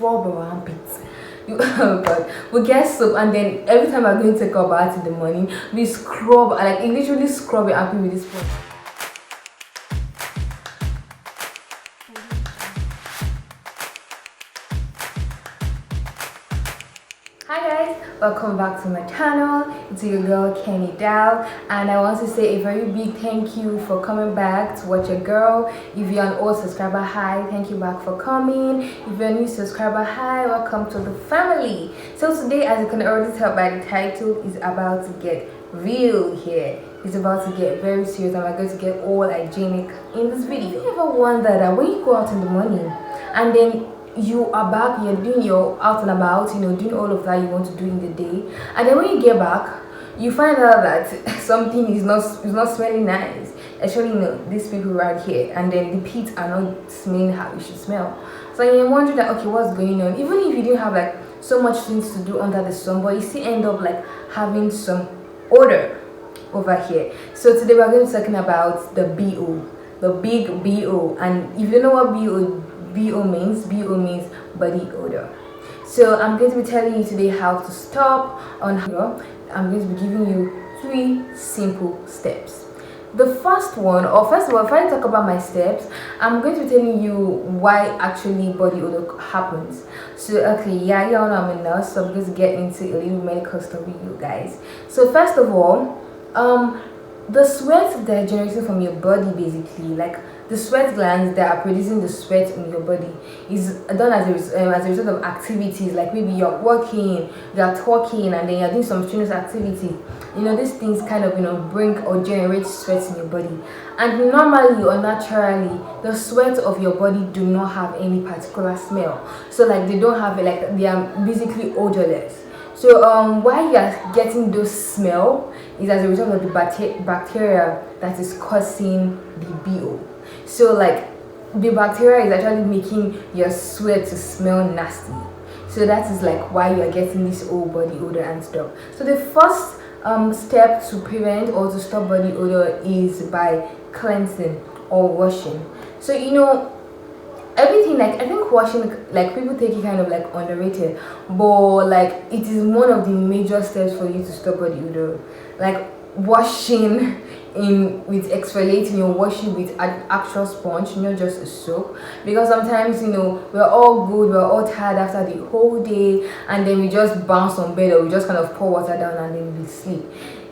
scrub our armpits. We get soap, and then every time I'm going to take our bath in the morning, we scrub, like literally scrub your armpit with this sponge. Hi guys, welcome back to my channel. It's your girl Kehinde, and I want to say a very big thank you for coming back to watch your girl. If you're an old subscriber, hi, thank you back for coming. If you're a new subscriber, hi, welcome to the family. So today, as you can already tell by the title, is about to get real here. It's about to get very serious, and we're going to get all hygienic in this video. Have you ever wondered that when you go out in the morning and then you are back, you're doing your out and about, you know, doing all of that you want to do in the day, and then when you get back, you find out that something is not smelling nice, especially, you know, these people right here, and then the pits are not smelling how it should smell. So you're wondering that, okay, what's going on? Even if you didn't have like so much things to do under the sun, but you still end up like having some odor over here. So today we're going to be talking about the BO, the big BO. And if you know what BO means body odor. So I'm going to be telling you today how to stop on how. I'm going to be giving you 3 simple steps. The first one, or first of all, if I talk about my steps, I'm going to be telling you why actually body odor happens. So okay, yeah, y'all know I'm a nurse, so I'm going to get into a little medical stuff with you guys. So first of all, the sweat that is generated from your body, basically, like the sweat glands that are producing the sweat in your body, is done as a result of activities, like maybe you're working, you're talking, and then you're doing some strenuous activity. You know, these things kind of, you know, bring or generate sweat in your body. And normally or naturally, the sweat of your body do not have any particular smell. So like they don't have it, like they are basically odorless. So why you are getting those smell is as a result of the bacteria that is causing the BO. So like the bacteria is actually making your sweat to smell nasty. So that is like why you are getting this old body odor and stuff. So the first step to prevent or to stop body odor is by cleansing or washing. So you know, everything, like I think washing, like people take it kind of like underrated, but like it is one of the major steps for you to stop body odor. Like washing with exfoliating, you're washing with an actual sponge, not just a soap, because sometimes, you know, we're all good, we're all tired after the whole day, and then we just bounce on bed, or we just kind of pour water down and then we sleep.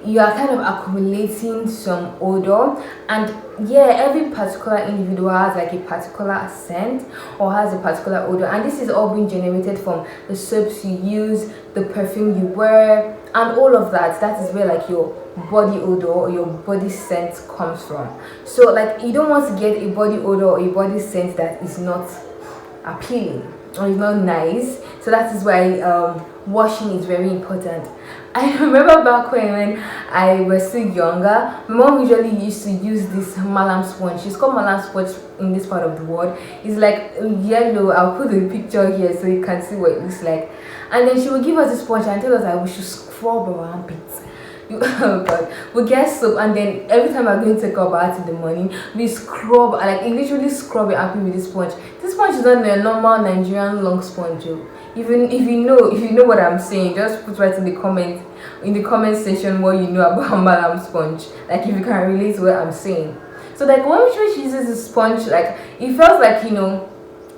You are kind of accumulating some odor, and yeah, every particular individual has like a particular scent or has a particular odor, and this is all being generated from the soaps you use, the perfume you wear, and all of that. That is where like your body odor or your body scent comes from. So like you don't want to get a body odor or a body scent that is not appealing or is not nice. So that is why washing is very important. I remember back when I was still younger, my mom usually used to use this malam sponge. It's called malam sponge in this part of the world. It's like yellow. I'll put the picture here so you can see what it looks like. And then she would give us this sponge and tell us that we should scrub our armpits. Oh god, we get soap, and then every time I'm going to take our bath in the morning, we scrub, like literally scrub your armpit with this sponge. This sponge is not a normal Nigerian long sponge. Even if you know what I'm saying, just put right in the comment section what you know about malam sponge, like if you can relate to what I'm saying. So like when she uses the sponge, like it felt like, you know,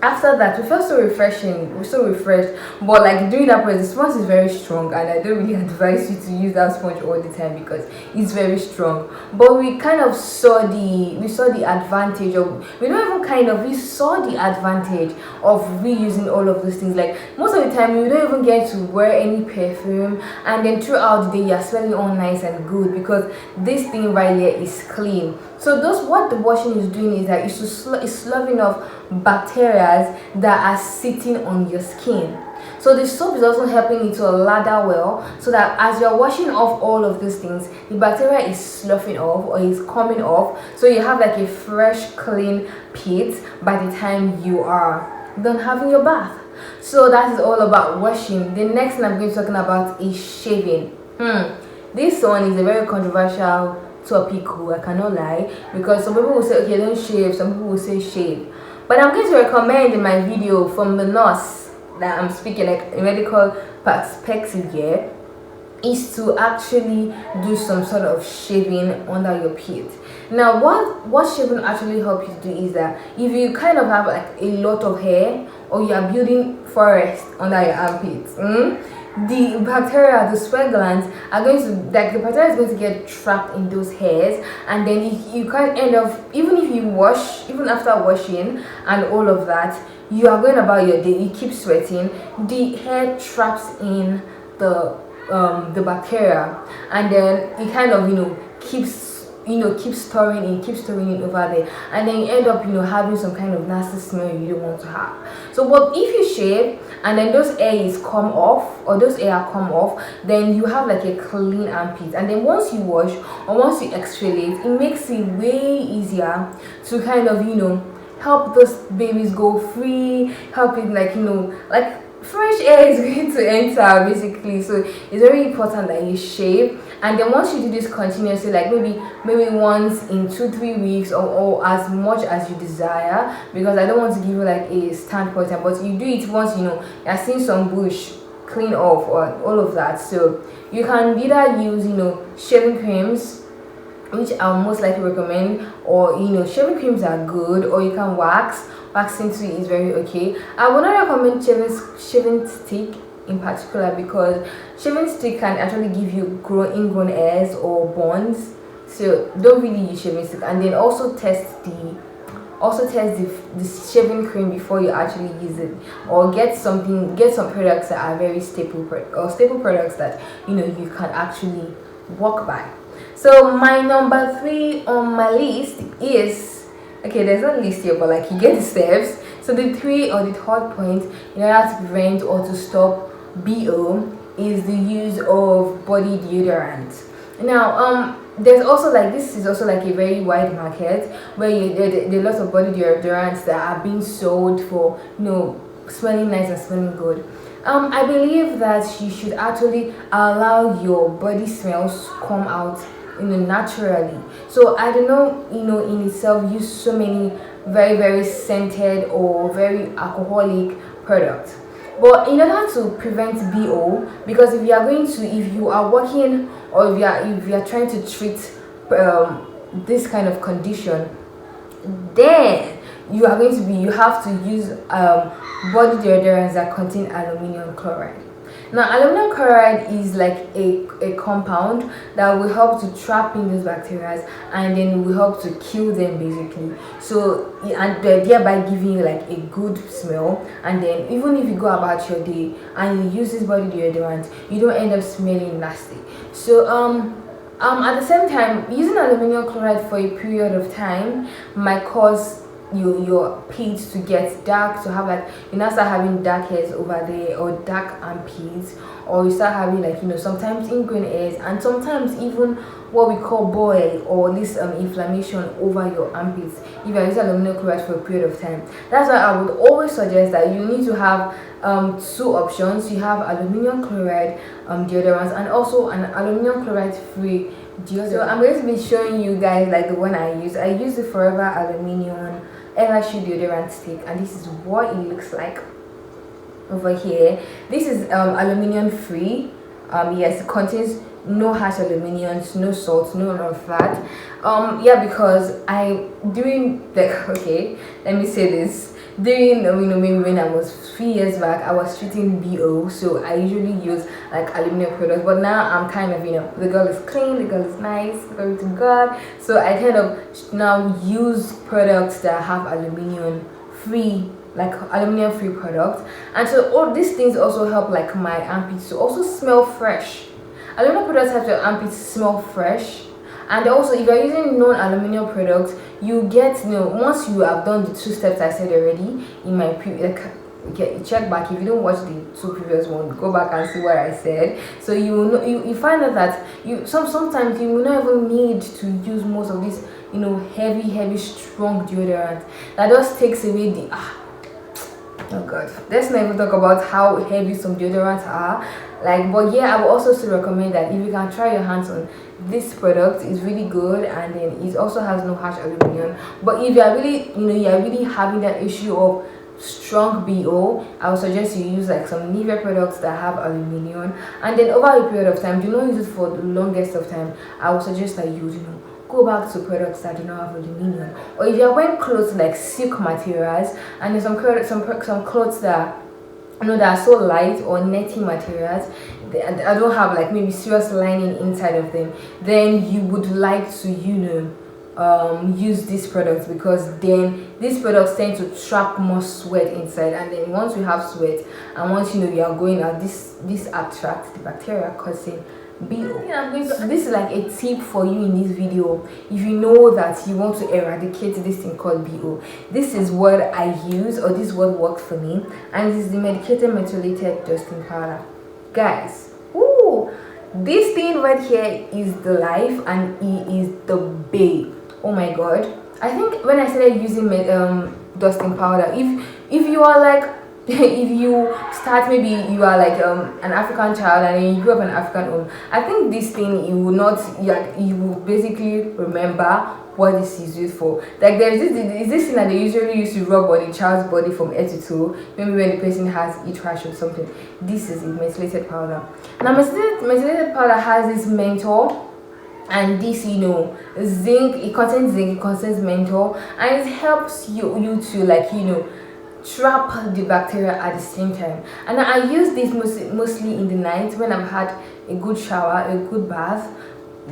after that we felt so refreshing, we're so refreshed. But like during that process, the sponge is very strong, and I don't really advise you to use that sponge all the time because it's very strong. But we kind of saw the advantage of, we saw the advantage of reusing all of those things. Like most of the time you don't even get to wear any perfume, and then throughout the day you're smelling all nice and good because this thing right here is clean. So what the washing is doing is that it's sloughing off bacteria that are sitting on your skin. So the soap is also helping it to lather well, so that as you're washing off all of these things, the bacteria is sloughing off or is coming off, so you have like a fresh, clean pit by the time you are done having your bath. So that is all about washing. The next thing I'm going to be talking about is shaving. This one is a very controversial topic, I cannot lie, because some people will say, okay, don't shave, some people will say shave. But I'm going to recommend in my video from the nurse that I'm speaking like a medical perspective here, is to actually do some sort of shaving under your pit. Now what shaving actually helps you to do is that if you kind of have like a lot of hair, or you are building forest under your armpits, the bacteria, the sweat glands are going to, like, the bacteria is going to get trapped in those hairs, and then you can't end up, even if you wash, even after washing and all of that, you are going about your day, you keep sweating, the hair traps in the bacteria, and then it kind of keeps storing it over there, and then you end up having some kind of nasty smell you don't want to have. So but if you shave and then those hairs come off, then you have like a clean armpit, and then once you wash or once you exfoliate, it makes it way easier to kind of help those babies go free, help it like fresh air is going to enter basically. So it's very important that you shave, and then once you do this continuously, like maybe once in 2-3 weeks, or as much as you desire, because I don't want to give you like a standpoint, but you do it once you're seeing some bush clean off or all of that. So you can either use shaving creams, which I'll most likely recommend, or shaving creams are good, or you can waxing too is very okay. I would not recommend shaving stick in particular, because shaving stick can actually give you ingrown hairs or bonds, so don't really use shaving stick. And then also test the shaving cream before you actually use it, or get some products that are very staple products that you can actually walk by. So my number 3 on my list is, okay, there's no list here, but like you get the steps. So the 3 or the third point in order to prevent or to stop BO is the use of body deodorant. Now there's also this is also like a very wide market where there are lots of body deodorants that are being sold for smelling nice and smelling good. I believe that you should actually allow your body smells to come out naturally. So I don't know in itself use so many very, very scented or very alcoholic products. But in order to prevent BO, because if you are working, or if you are trying to treat this kind of condition, then you have to use body deodorants that contain aluminium chloride. Now aluminum chloride is like a compound that will help to trap in those bacteria, and then will help to kill them basically. So, and thereby giving you like a good smell, and then even if you go about your day and you use this body deodorant, you don't end up smelling nasty. So at the same time, using aluminum chloride for a period of time might cause your pit to get dark, to have start having dark hairs over there, or dark armpits, or you start having sometimes ingrown hairs, and sometimes even what we call boil, or this inflammation over your armpits if you are using aluminum chloride for a period of time. That's why I would always suggest that you need to have 2 options. You have aluminum chloride deodorants, and also an aluminum chloride free deodorant. So I'm going to be showing you guys the one I use the Forever Aluminium LSU deodorant stick, and this is what it looks like over here. This is aluminium free. Yes, it contains no harsh aluminiums, no salt, no fat. Because okay, let me say this. During maybe when I was 3 years back, I was treating BO, so I usually use aluminum products. But now I'm kind of the girl is clean, the girl is nice, glory to God. So I kind of now use products that have aluminium free products, and so all these things also help my armpits to also smell fresh. Aluminum products help your armpits smell fresh. And also, if you're using non-aluminum products, you get once you have done the 2 steps I said already in my check back. If you don't watch the 2 previous ones, go back and see what I said. So you find out that sometimes you will not even need to use most of this heavy strong deodorant that just takes away the oh god, let's not even talk about how heavy some deodorants are. But yeah, I would also still recommend that if you can try your hands on this product, is really good, and then it also has no harsh aluminium. But if you are really you're really having that issue of strong BO, I would suggest you use like some Nivea products that have aluminium, and then over a period of time, do not use it for the longest of time. I would suggest that you go back to products that do not have aluminium. Or if you're wearing clothes like silk materials, and there's some clothes that that are so light or netting materials, I don't have like maybe serious lining inside of them, then you would like to use these products, because then these products tend to trap more sweat inside, and then once you have sweat and once you are going out, this attracts the bacteria causing BO. This is like a tip for you in this video. If you know that you want to eradicate this thing called BO, this is what I use, or this is what works for me, and this is the medicated methylated dusting powder. Guys, this thing right here is the life, and it is the babe. Oh my god, I think when I started using dusting powder, if you are like if you start, maybe you are like an African child and then you grew up in an African home, I think this thing you will basically remember what this is used for. Like there's this thing that they usually use to rub on a child's body from head to toe, maybe when the person has eat rash or something. This is a methylated powder. Now methylated powder has this menthol, and this zinc. It contains zinc, it contains menthol, and it helps you to like trap the bacteria at the same time. And I use this mostly in the night when I've had a good shower, a good bath,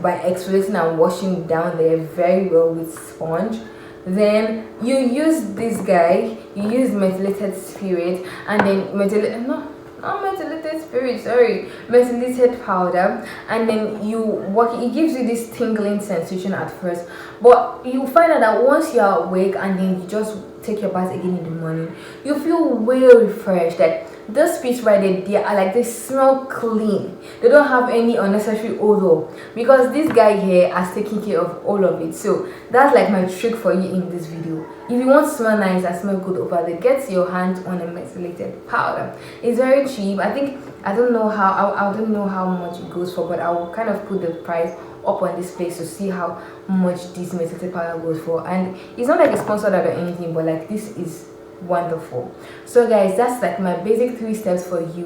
by exfoliating and washing down there very well with sponge. Then you use this guy, you use methylated spirit, and then methylated powder, and then it gives you this tingling sensation at first, but you find out that once you are awake and then you just take your bath again in the morning, you feel well refreshed. Like those spirits right there, they smell clean. They don't have any unnecessary odor, because this guy here has taken care of all of it. So that's like my trick for you in this video. If you want to smell nice and smell good over there, get your hands on a methylated powder. It's very cheap. I don't know how much it goes for, but I will kind of put the price up on this place to see how much this methylated powder goes for. And it's not like a sponsored or anything, but like this is wonderful. So guys, that's like my basic 3 steps for you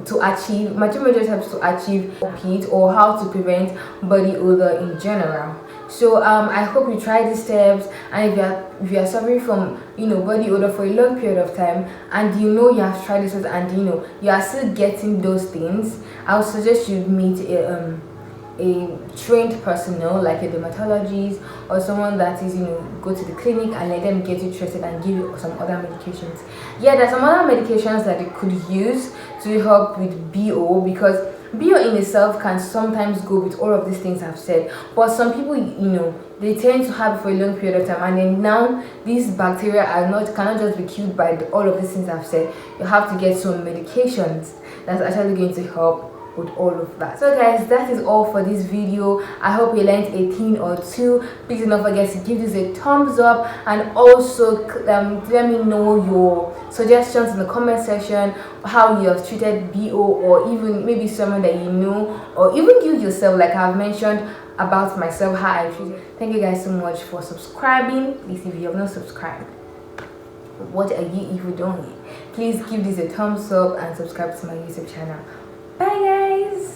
to achieve my 2 major steps to achieve heat, or how to prevent body odor in general. So I hope you try these steps, and if you are suffering from body odor for a long period of time, and you have tried this and you are still getting those things, I would suggest you meet a trained personnel like a dermatologist, or someone that is go to the clinic and let them get you treated and give you some other medications. Yeah, there's some other medications that you could use to help with BO, because BO in itself can sometimes go with all of these things I've said, but some people they tend to have it for a long period of time, and then now these bacteria cannot just be killed by all of these things I've said. You have to get some medications that's actually going to help with all of that. So guys, that is all for this video. I hope you learned a thing or two. Please do not forget to give this a thumbs up, and also let me know your suggestions in the comment section, how you have treated BO, or even maybe someone that you know, or even you yourself, like I've mentioned about myself, how I treat it. Thank you guys so much for subscribing. Please, if you have not subscribed, what are you even doing? Please give this a thumbs up and subscribe to my YouTube channel. Bye guys.